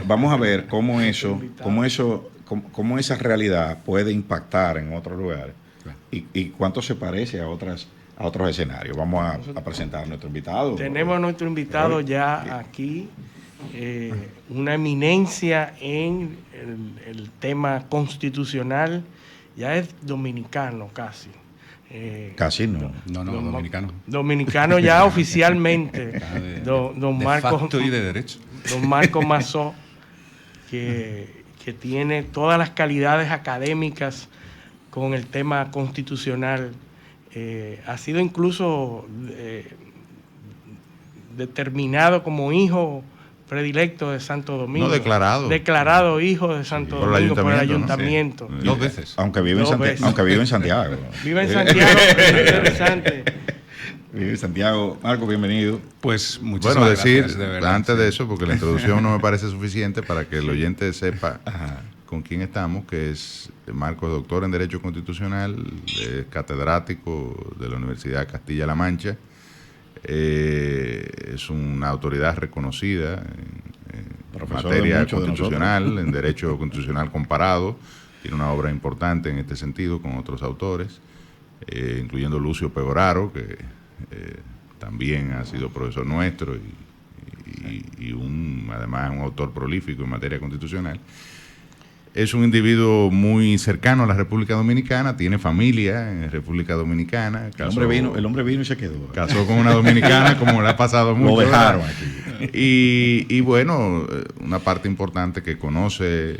vamos a ver cómo esa realidad puede impactar en otros lugares y cuánto se parece a otros escenarios. Vamos a presentar a nuestro invitado. Tenemos a nuestro invitado ya aquí, una eminencia en el tema constitucional, ya es dominicano casi. Casi no. No, dominicano. Dominicano ya oficialmente. Don Marcos, de facto y de derecho. Don Marcos Mazó, que tiene todas las calidades académicas con el tema constitucional. Ha sido incluso determinado como hijo predilecto de Santo Domingo. No, declarado. Declarado hijo de Santo Domingo por el ayuntamiento. ¿No? Sí. 2 veces. Aunque vive en Santiago. Vive en Santiago, es interesante. Vive en Santiago. Marco, bienvenido. Pues muchísimas gracias, de verdad. Antes de eso, porque la introducción no me parece suficiente para que el oyente sepa con quién estamos, que es Marcos, doctor en Derecho Constitucional, catedrático de la Universidad de Castilla-La Mancha. Es una autoridad reconocida en materia constitucional, en Derecho Constitucional comparado. Tiene una obra importante en este sentido con otros autores, incluyendo Lucio Pegoraro, que también ha sido profesor nuestro y además un autor prolífico en materia constitucional. Es un individuo muy cercano a la República Dominicana, tiene familia en República Dominicana. El hombre vino y se quedó. Casó con una dominicana, como le ha pasado mucho. Lo dejaron aquí. Y bueno, una parte importante que conoce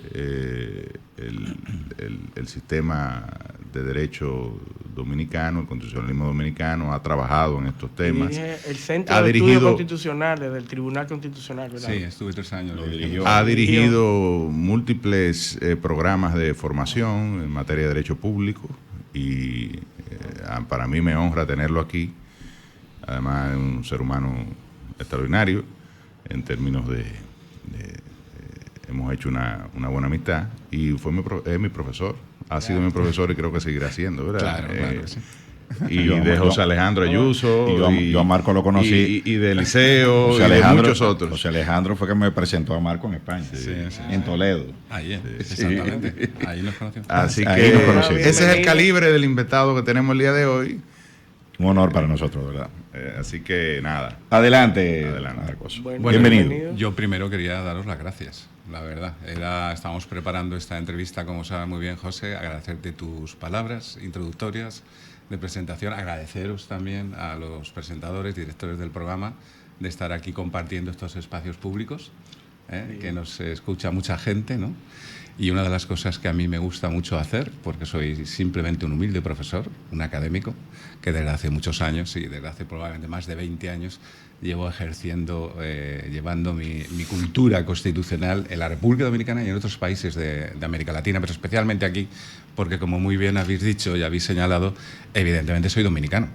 el sistema de derecho dominicano, el constitucionalismo dominicano, ha trabajado en estos temas. El Centro de Estudios Constitucionales del Tribunal Constitucional, ¿verdad? Sí, estuve 3 años. Ha dirigido múltiples programas de formación en materia de derecho público y para mí me honra tenerlo aquí. Además es un ser humano extraordinario en términos de hemos hecho una buena amistad y es mi profesor. Ha sido mi profesor y creo que seguirá siendo, ¿verdad? Claro, sí. Y de José Alejandro Ayuso. Yo a Marco lo conocí. Y de Eliseo y de muchos otros. José Alejandro fue que me presentó a Marco en España, en Toledo. Ahí, exactamente. Ahí nos conocimos. Así que ese es el calibre del invitado que tenemos el día de hoy. Un honor para nosotros, ¿verdad? Así que nada. Adelante. Marcos. Bueno, bienvenido. Yo primero quería daros las gracias, la verdad. Estábamos preparando esta entrevista, como sabe muy bien José, agradecerte tus palabras introductorias de presentación, agradeceros también a los presentadores, directores del programa, de estar aquí compartiendo estos espacios públicos, que nos escucha mucha gente, ¿no? Y una de las cosas que a mí me gusta mucho hacer, porque soy simplemente un humilde profesor, un académico, que desde hace muchos años, y desde hace probablemente más de 20 años, llevo ejerciendo, llevando mi cultura constitucional en la República Dominicana y en otros países de América Latina, pero especialmente aquí, porque como muy bien habéis dicho y habéis señalado, evidentemente soy dominicano.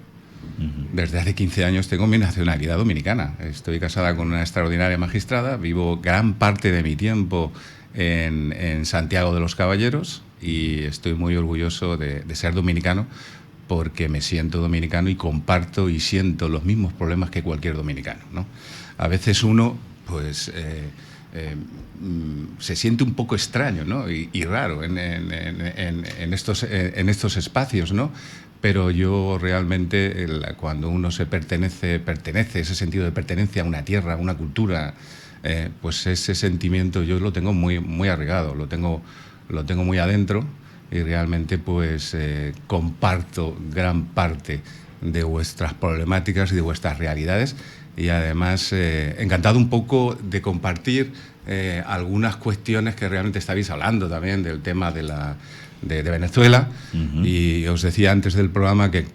Desde hace 15 años tengo mi nacionalidad dominicana. Estoy casada con una extraordinaria magistrada, vivo gran parte de mi tiempo en Santiago de los Caballeros y estoy muy orgulloso de ser dominicano porque me siento dominicano y comparto y siento los mismos problemas que cualquier dominicano, ¿no? A veces uno pues se siente un poco extraño, ¿no? y raro en estos espacios, ¿no? Pero yo realmente, cuando uno pertenece, ese sentido de pertenencia a una tierra, a una cultura, pues ese sentimiento yo lo tengo muy arraigado, lo tengo muy adentro y realmente pues comparto gran parte de vuestras problemáticas y de vuestras realidades y además encantado un poco de compartir algunas cuestiones que realmente estabais hablando también del tema de Venezuela. Y os decía antes del programa que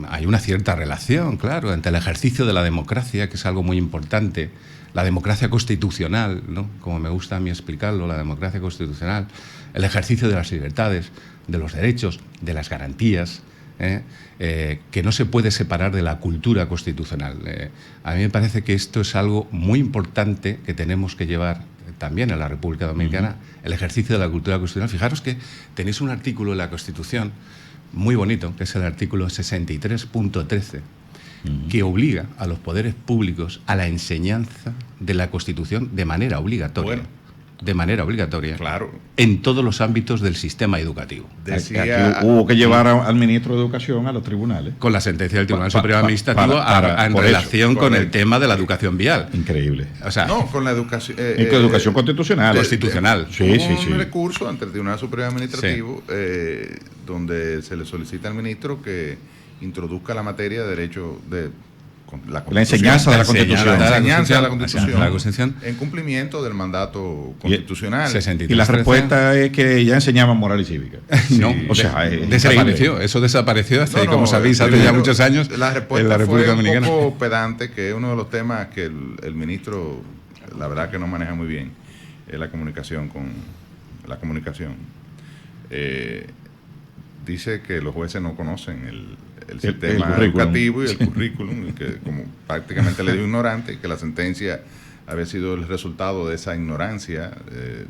hay una cierta relación, claro, entre el ejercicio de la democracia, que es algo muy importante, la democracia constitucional, ¿no? Como me gusta a mí explicarlo, la democracia constitucional, el ejercicio de las libertades, de los derechos, de las garantías, que no se puede separar de la cultura constitucional. A mí me parece que esto es algo muy importante que tenemos que llevar también en la República Dominicana, el ejercicio de la cultura constitucional. Fijaros que tenéis un artículo en la Constitución muy bonito, que es el artículo 63.13, que obliga a los poderes públicos a la enseñanza de la Constitución de manera obligatoria. de manera obligatoria Claro. en todos los ámbitos del sistema educativo. Aquí hubo que llevar al ministro de Educación a los tribunales. Con la sentencia del Tribunal Superior Administrativo en relación con el tema de la educación vial. Increíble. O sea, No, con la educación... con educación constitucional. Constitucional. Sí, Hubo un recurso ante el Tribunal Superior Administrativo donde se le solicita al ministro que introduzca la materia de derecho de la enseñanza de la Constitución. La enseñanza de la Constitución. Constitución. En cumplimiento del mandato constitucional. Y la respuesta es que ya enseñaban moral y cívica. No, o sea, desapareció. Eso desapareció hasta ahí, como sabéis, hace ya muchos años la respuesta en la República Dominicana. Fue un poco pedante, que es uno de los temas que el ministro, la verdad que no maneja muy bien, es la comunicación dice que los jueces no conocen el sistema educativo y el currículum, y que como prácticamente le dio ignorante, y que la sentencia había sido el resultado de esa ignorancia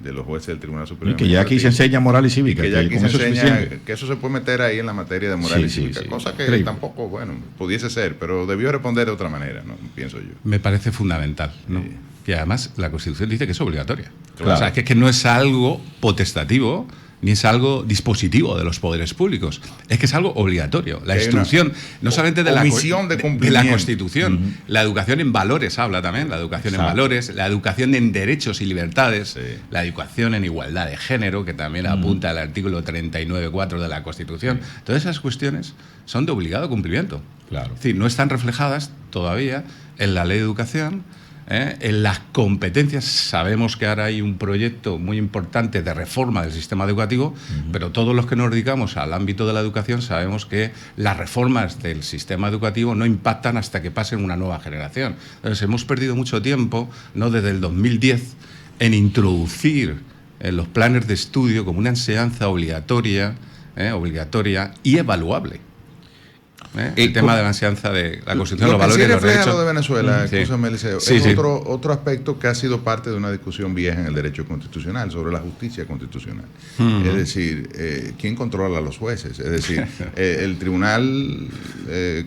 de los jueces del Tribunal Superior. Y que ya aquí se enseña moral y cívica. Que ya aquí se enseña que eso se puede meter ahí en la materia de moral y cívica, cosa que tampoco, pudiese ser, pero debió responder de otra manera, ¿no? Pienso yo. Me parece fundamental, ¿no? Que además la Constitución dice que es obligatoria. Claro. O sea, que no es algo potestativo, ni es algo dispositivo de los poderes públicos, es que es algo obligatorio. La instrucción, no solamente de la Constitución, la educación en valores habla también, la educación en valores, la educación en derechos y libertades, la educación en igualdad de género, que también apunta al artículo 39.4 de la Constitución. Todas esas cuestiones son de obligado cumplimiento. Claro. Es decir, no están reflejadas todavía en la ley de educación. En las competencias sabemos que ahora hay un proyecto muy importante de reforma del sistema educativo, pero todos los que nos dedicamos al ámbito de la educación sabemos que las reformas del sistema educativo no impactan hasta que pasen una nueva generación. Entonces hemos perdido mucho tiempo, ¿no?, desde el 2010 en introducir los planes de estudio como una enseñanza obligatoria y evaluable. El tema de la enseñanza de la Constitución, los valores y los derechos. Lo de Venezuela, escúchame, Eliseo, es otro aspecto que ha sido parte de una discusión vieja en el derecho constitucional sobre la justicia constitucional. Es decir, ¿quién controla a los jueces? Es decir, el Tribunal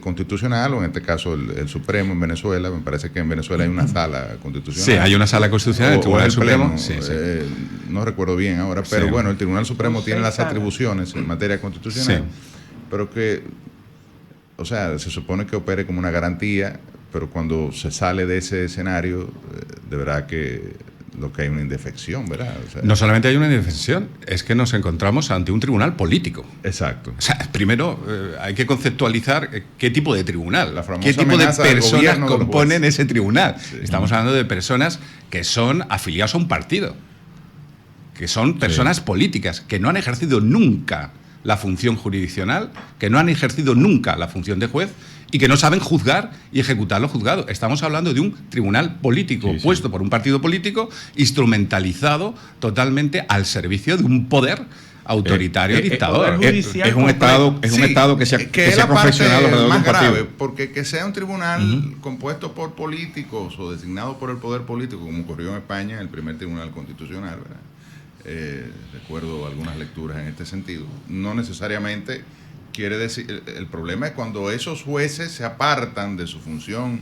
Constitucional, o en este caso el Supremo en Venezuela, me parece que en Venezuela hay una sala constitucional. Sí, hay una sala constitucional, el Tribunal Supremo. No recuerdo bien ahora, pero bueno, el Tribunal Supremo tiene las atribuciones en materia constitucional, pero que... O sea, se supone que opere como una garantía, pero cuando se sale de ese escenario, de verdad que lo que hay una indefección, ¿verdad? O sea, no solamente hay una indefección, es que nos encontramos ante un tribunal político. Exacto. O sea, primero hay que conceptualizar qué tipo de tribunal, qué tipo de personas componen ese tribunal. Sí. Estamos hablando de personas que son afiliadas a un partido, que son personas políticas, que no han ejercido nunca la función jurisdiccional, que no han ejercido nunca la función de juez y que no saben juzgar y ejecutar lo juzgado. Estamos hablando de un tribunal político puesto por un partido político, instrumentalizado totalmente al servicio de un poder autoritario y dictador. Es un Estado que se ha confeccionado alrededor de un partido. Porque que sea un tribunal compuesto por políticos o designado por el poder político, como ocurrió en España, el primer tribunal constitucional, ¿verdad? Recuerdo algunas lecturas en este sentido. No necesariamente quiere decir... El problema es cuando esos jueces se apartan de su función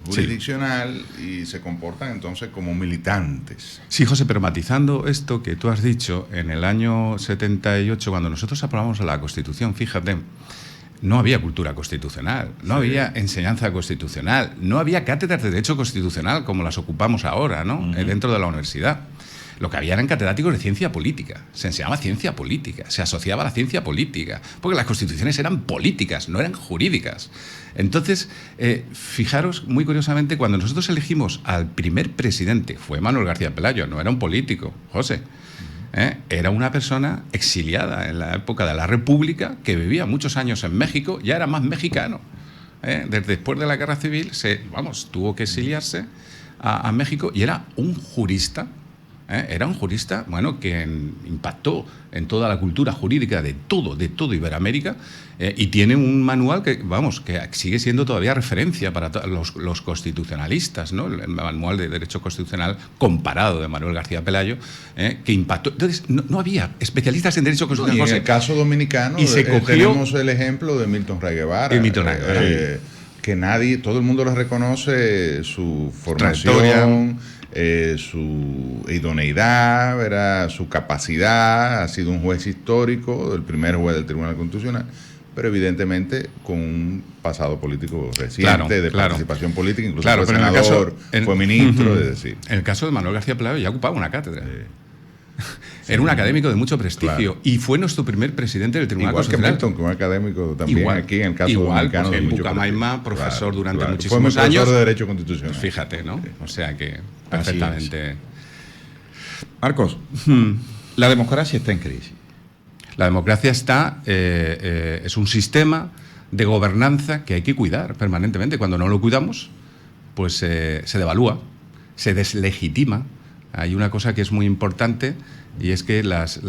jurisdiccional y se comportan entonces como militantes. Sí, José, pero matizando esto que tú has dicho, en el año 78, cuando nosotros aprobamos la Constitución, fíjate, no había cultura constitucional, no había enseñanza constitucional, no había cátedras de derecho constitucional como las ocupamos ahora, ¿no? Dentro de la universidad. Lo que había eran catedráticos de ciencia política. Se enseñaba ciencia política, se asociaba a la ciencia política, porque las constituciones eran políticas, no eran jurídicas. Entonces, fijaros, muy curiosamente, cuando nosotros elegimos al primer presidente, fue Manuel García Pelayo, no era un político, José. Era una persona exiliada en la época de la República, que vivía muchos años en México, ya era más mexicano. Después de la Guerra Civil, tuvo que exiliarse a México y era un jurista. Era un jurista, que impactó en toda la cultura jurídica de todo Iberoamérica, y tiene un manual que sigue siendo todavía referencia para los constitucionalistas, ¿no? El manual de Derecho Constitucional comparado de Manuel García Pelayo, que impactó. Entonces, no había especialistas en Derecho Constitucional. Y en el caso dominicano, tenemos el ejemplo de Milton Ray Guevara. que todo el mundo le reconoce su formación, su idoneidad, ¿verdad? Su capacidad. Ha sido un juez histórico, el primer juez del Tribunal Constitucional, pero evidentemente con un pasado político reciente, de participación política, incluso fue senador, fue ministro, es decir. En el caso de Manuel García Pelayo ya ocupaba una cátedra. Era un académico de mucho prestigio y fue nuestro primer presidente del Tribunal Constitucional. Igual que Milton, que un académico también aquí en el caso dominicano. Pues en Pucamaima, profesor durante muchísimos años. Fue profesor de Derecho Constitucional. Pues fíjate, ¿no? Sí. O sea que perfectamente. Marcos, la democracia está en crisis. La democracia es un sistema de gobernanza que hay que cuidar permanentemente. Cuando no lo cuidamos, pues se devalúa, se deslegitima. Hay una cosa que es muy importante y es que las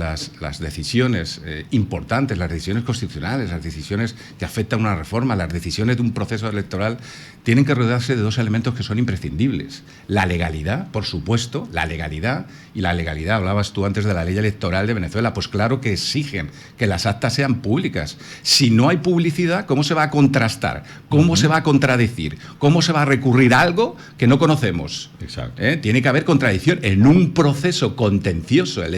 decisiones importantes, las decisiones constitucionales, las decisiones que afectan a una reforma, las decisiones de un proceso electoral, tienen que rodearse de dos elementos que son imprescindibles. La legalidad, por supuesto, la legalidad, y la legalidad, hablabas tú antes de la ley electoral de Venezuela, pues claro que exigen que las actas sean públicas. Si no hay publicidad, ¿cómo se va a contrastar? ¿Cómo se va a contradecir? ¿Cómo se va a recurrir a algo que no conocemos? Exacto. Tiene que haber contradicción en un proceso contencioso electoral.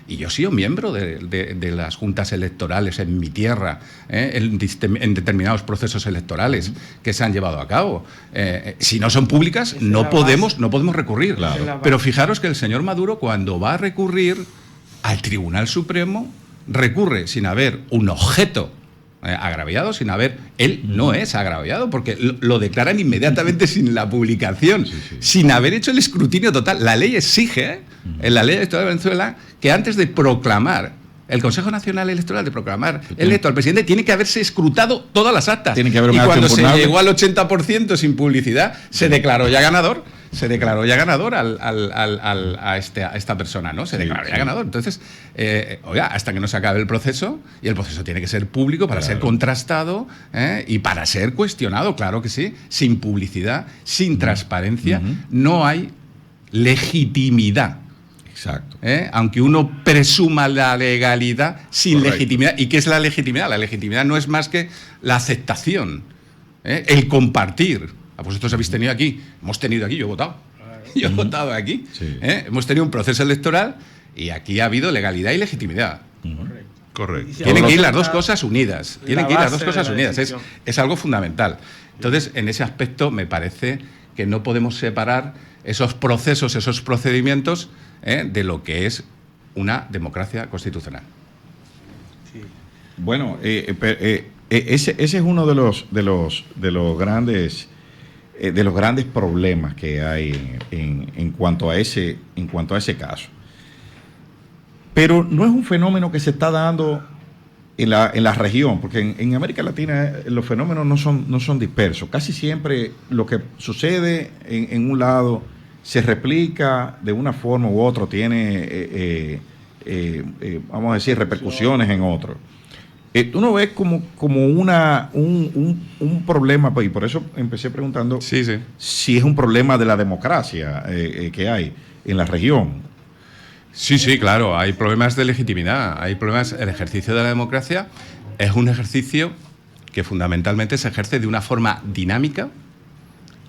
Y yo he sido miembro de las juntas electorales en mi tierra, en determinados procesos electorales que se han llevado a cabo. Si no son públicas, no podemos recurrir. Claro. Pero fijaros que el señor Maduro, cuando va a recurrir al Tribunal Supremo, recurre sin haber un objeto agraviado, sin haber... Él no es agraviado, porque lo declaran inmediatamente sin la publicación, sin haber hecho el escrutinio total. La ley exige, en la ley electoral de Venezuela, que antes de proclamar el Consejo Nacional Electoral, de proclamar electo al presidente, tiene que haberse escrutado todas las actas. Tiene que haber y cuando se impurnable. llegó al 80% sin publicidad, se declaró ya ganador. Se declaró ya ganador a esta persona, ¿no? Se declaró ya ganador. Entonces, oiga, hasta que no se acabe el proceso, y el proceso tiene que ser público para ser contrastado y para ser cuestionado, claro que sí. Sin publicidad, sin transparencia, no hay legitimidad. Exacto. Aunque uno presuma la legalidad sin legitimidad. ¿Y qué es la legitimidad? La legitimidad no es más que la aceptación, el compartir. Vosotros habéis tenido aquí, hemos tenido aquí, yo he votado. Yo he votado aquí. Sí. Hemos tenido un proceso electoral y aquí ha habido legalidad y legitimidad. Correcto. Tienen que ir las dos cosas unidas. Tienen que ir las dos cosas unidas. decisión. Es algo fundamental. Entonces, en ese aspecto, me parece que no podemos separar esos procesos, esos procedimientos de lo que es una democracia constitucional. Sí. Bueno, ese es uno de los grandes problemas que hay en cuanto a ese caso. Pero no es un fenómeno que se está dando en la región, porque en América Latina los fenómenos no son dispersos. Casi siempre lo que sucede en un lado se replica de una forma u otra, tiene, vamos a decir, repercusiones en otro. Tú no ves como un problema, y por eso empecé preguntando si es un problema de la democracia que hay en la región. Sí, claro, hay problemas de legitimidad, hay problemas. El ejercicio de la democracia es un ejercicio que fundamentalmente se ejerce de una forma dinámica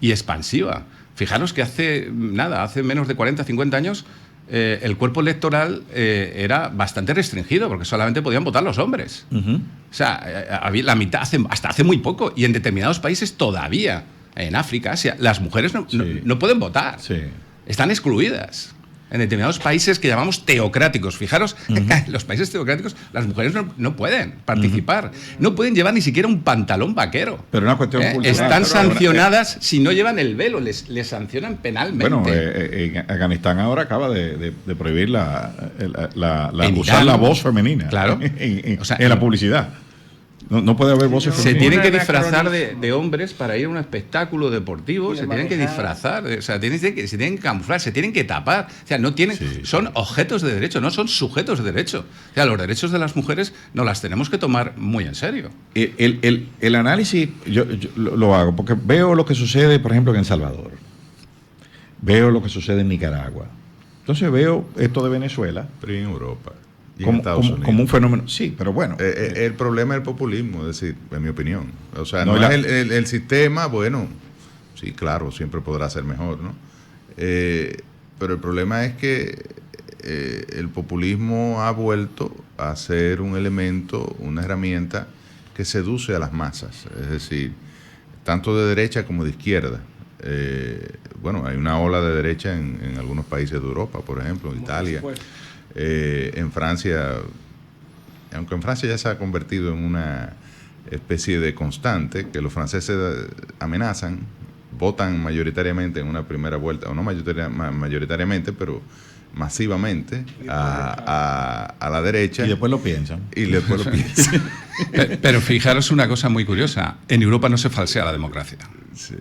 y expansiva. Fijaros que hace menos de 40, 50 años, el cuerpo electoral era bastante restringido, porque solamente podían votar los hombres. O sea, había la mitad hasta hace muy poco, y en determinados países todavía, en África, Asia, las mujeres no pueden votar. Sí. Están excluidas. En determinados países que llamamos teocráticos. Fijaros, en los países teocráticos las mujeres no pueden participar. No pueden llevar ni siquiera un pantalón vaquero. Pero una cuestión cultural. Están sancionadas si no llevan el velo. Les sancionan penalmente. Bueno, en Afganistán ahora acaba de prohibir usar Irán, la voz femenina. Claro. en la publicidad. No puede haber voces femeninas. Se tienen que disfrazar de hombres para ir a un espectáculo deportivo, se tienen que disfrazar, o sea, se tienen que camuflar, se tienen que tapar. O sea, son objetos de derecho, no son sujetos de derecho. O sea, los derechos de las mujeres nos las tenemos que tomar muy en serio. El análisis yo lo hago porque veo lo que sucede, por ejemplo, en El Salvador. Veo lo que sucede en Nicaragua. Entonces veo esto de Venezuela. Pero en Europa. como un fenómeno. Sí, pero bueno. El problema es el populismo, es decir, en mi opinión. O sea, no es el sistema, bueno, sí, claro, siempre podrá ser mejor, ¿no? Pero el problema es que el populismo ha vuelto a ser un elemento, una herramienta que seduce a las masas, es decir, tanto de derecha como de izquierda. Bueno, hay una ola de derecha en algunos países de Europa, por ejemplo, en Italia. En Francia, aunque en Francia ya se ha convertido en una especie de constante, que los franceses amenazan, votan mayoritariamente en una primera vuelta, o no mayoritariamente, pero masivamente a la derecha. Y después lo piensan. Pero fijaros una cosa muy curiosa. En Europa no se falsea la democracia. Sí.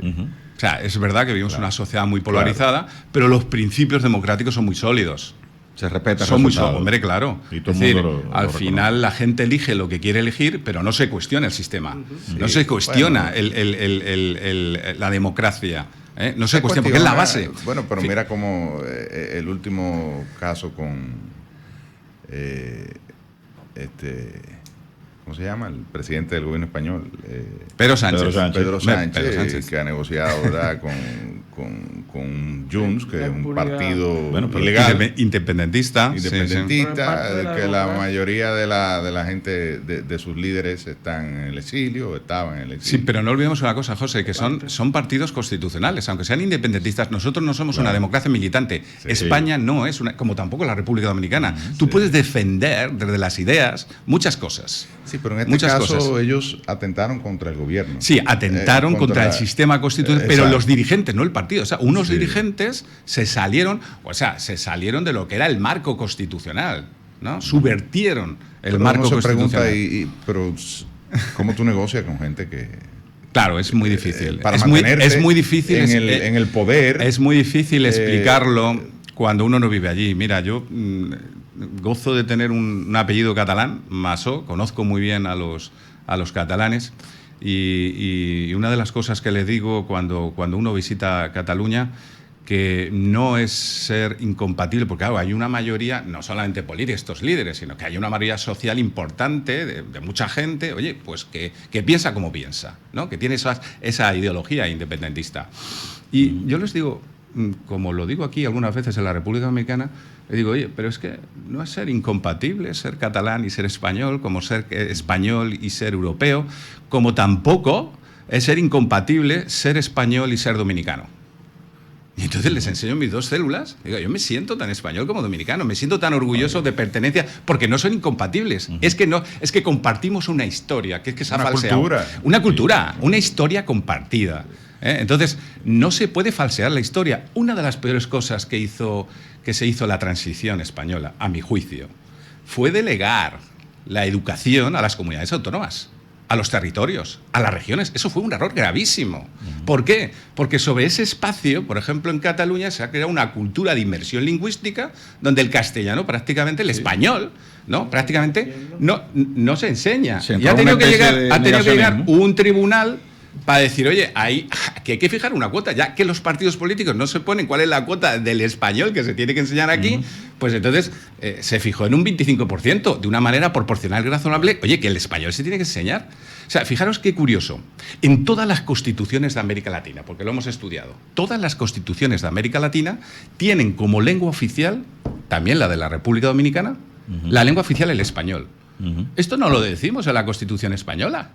O sea, es verdad que vivimos en una sociedad muy polarizada, pero los principios democráticos son muy sólidos. Se respeta. Son muy sólidos. Hombre, claro. Y todo es decir, al final la gente elige lo que quiere elegir, pero no se cuestiona el sistema. Sí. No se cuestiona la democracia. No se cuestiona, porque es la base. Bueno, pero mira como el último caso con ¿cómo se llama? El presidente del gobierno español. Pedro Sánchez, que ha negociado, ¿verdad?, con Junts, que es un partido ilegal. Independentista. Que la mayoría de la gente, de sus líderes están en el exilio, estaban en el exilio. Sí, pero no olvidemos una cosa, José, que son partidos constitucionales, aunque sean independentistas. Nosotros no somos una democracia militante. Sí. España no es como tampoco la República Dominicana. Tú puedes defender desde las ideas muchas cosas. Sí, pero en este caso ellos atentaron contra el gobierno. Sí, atentaron contra el sistema constitucional, pero los dirigentes, no el partido. O sea, unos dirigentes se salieron de lo que era el marco constitucional, ¿no? Subvertieron el marco constitucional. Pero ¿cómo tú negocias con gente que...? Claro, es muy difícil. Es muy difícil en el poder. Es muy difícil explicarlo cuando uno no vive allí. Mira, yo gozo de tener un apellido catalán, Masó, conozco muy bien a los catalanes y una de las cosas que les digo cuando uno visita Cataluña, que no es ser incompatible, porque claro, hay una mayoría, no solamente política, estos líderes, sino que hay una mayoría social importante de mucha gente, oye, pues que piensa como piensa, ¿no? Que tiene esa ideología independentista. Y yo les digo, como lo digo aquí algunas veces en la República Dominicana, le digo, oye, pero es que no es ser incompatible ser catalán y ser español, como ser español y ser europeo, como tampoco es ser incompatible ser español y ser dominicano. Y entonces les enseño mis dos células. Digo, yo me siento tan español como dominicano, me siento tan orgulloso de pertenencia, porque no son incompatibles. Es que compartimos una historia, que es que se ha falseado. Una cultura, una historia compartida. Entonces, no se puede falsear la historia. Una de las peores cosas que se hizo la transición española, a mi juicio, fue delegar la educación a las comunidades autónomas, a los territorios, a las regiones. Eso fue un error gravísimo. ¿Por qué? Porque sobre ese espacio, por ejemplo, en Cataluña se ha creado una cultura de inmersión lingüística donde el castellano, prácticamente el español, ¿no? Prácticamente no se enseña. Y ha tenido que llegar un tribunal para decir, oye, que hay que fijar una cuota, ya que los partidos políticos no se ponen cuál es la cuota del español que se tiene que enseñar aquí, pues entonces se fijó en un 25%, de una manera proporcional y razonable, oye, que el español se tiene que enseñar. O sea, fijaros qué curioso, en todas las constituciones de América Latina, porque lo hemos estudiado, todas las constituciones de América Latina tienen como lengua oficial, también la de la República Dominicana, la lengua oficial el español. Esto no lo decimos en la Constitución española.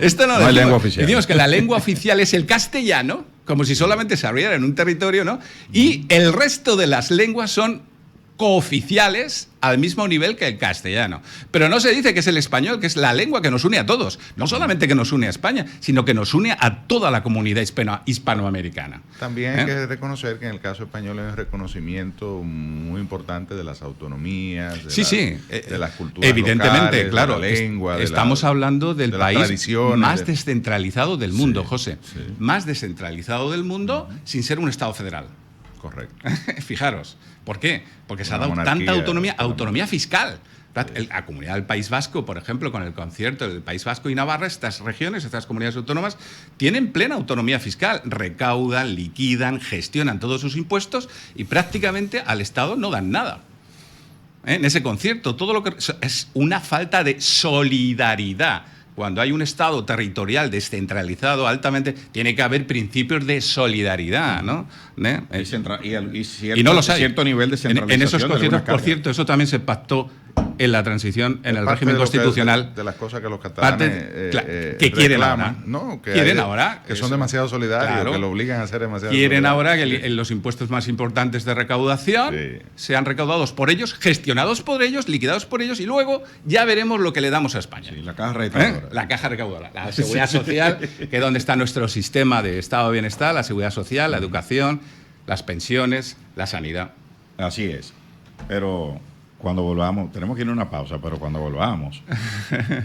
Esto no hay lengua oficial. Decimos que la lengua oficial es el castellano, como si solamente se abriera en un territorio, ¿no? Y el resto de las lenguas son cooficiales al mismo nivel que el castellano. Pero no se dice que es el español, que es la lengua que nos une a todos. No solamente que nos une a España, sino que nos une a toda la comunidad hispanoamericana. También hay que reconocer que en el caso español hay un reconocimiento muy importante de las autonomías, de las culturas evidentemente, locales, claro, de la lengua. Estamos hablando del país más descentralizado del mundo, José. Sí. Más descentralizado del mundo sin ser un Estado federal. Correcto. Fijaros. ¿Por qué? Porque se ha dado tanta autonomía fiscal. La Comunidad del País Vasco, por ejemplo, con el concierto del País Vasco y Navarra, estas regiones, estas comunidades autónomas, tienen plena autonomía fiscal. Recaudan, liquidan, gestionan todos sus impuestos y prácticamente al Estado no dan nada. en ese concierto. Todo lo que es una falta de solidaridad. Cuando hay un Estado territorial descentralizado altamente, tiene que haber principios de solidaridad, ¿no? Y no los hay. Cierto nivel de centralización. En esos conciertos, por cierto, eso también se pactó en la transición, en el régimen constitucional. De las cosas que los catalanes que quieren ahora. ¿No? Quieren ahora. Que son demasiado solidarios, que lo obligan a ser demasiado quieren ahora que los impuestos más importantes de recaudación sean recaudados por ellos, gestionados por ellos, liquidados por ellos, y luego ya veremos lo que le damos a España. Sí, la caja recaudadora. La caja recaudadora. La seguridad social, que es donde está nuestro sistema de estado de bienestar, la seguridad social, la educación, las pensiones, la sanidad. Así es. Pero cuando volvamos, tenemos que ir a una pausa, pero cuando volvamos,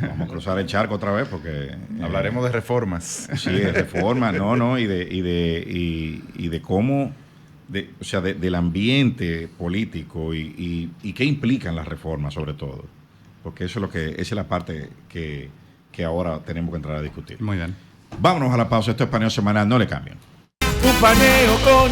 vamos a cruzar el charco otra vez porque hablaremos de reformas. Sí, de reformas, y de cómo, o sea, del ambiente político y qué implican las reformas sobre todo, porque eso es esa es la parte que ahora tenemos que entrar a discutir. Muy bien. Vámonos a la pausa. Esto es Paneo Semanal, no le cambien. Un paneo con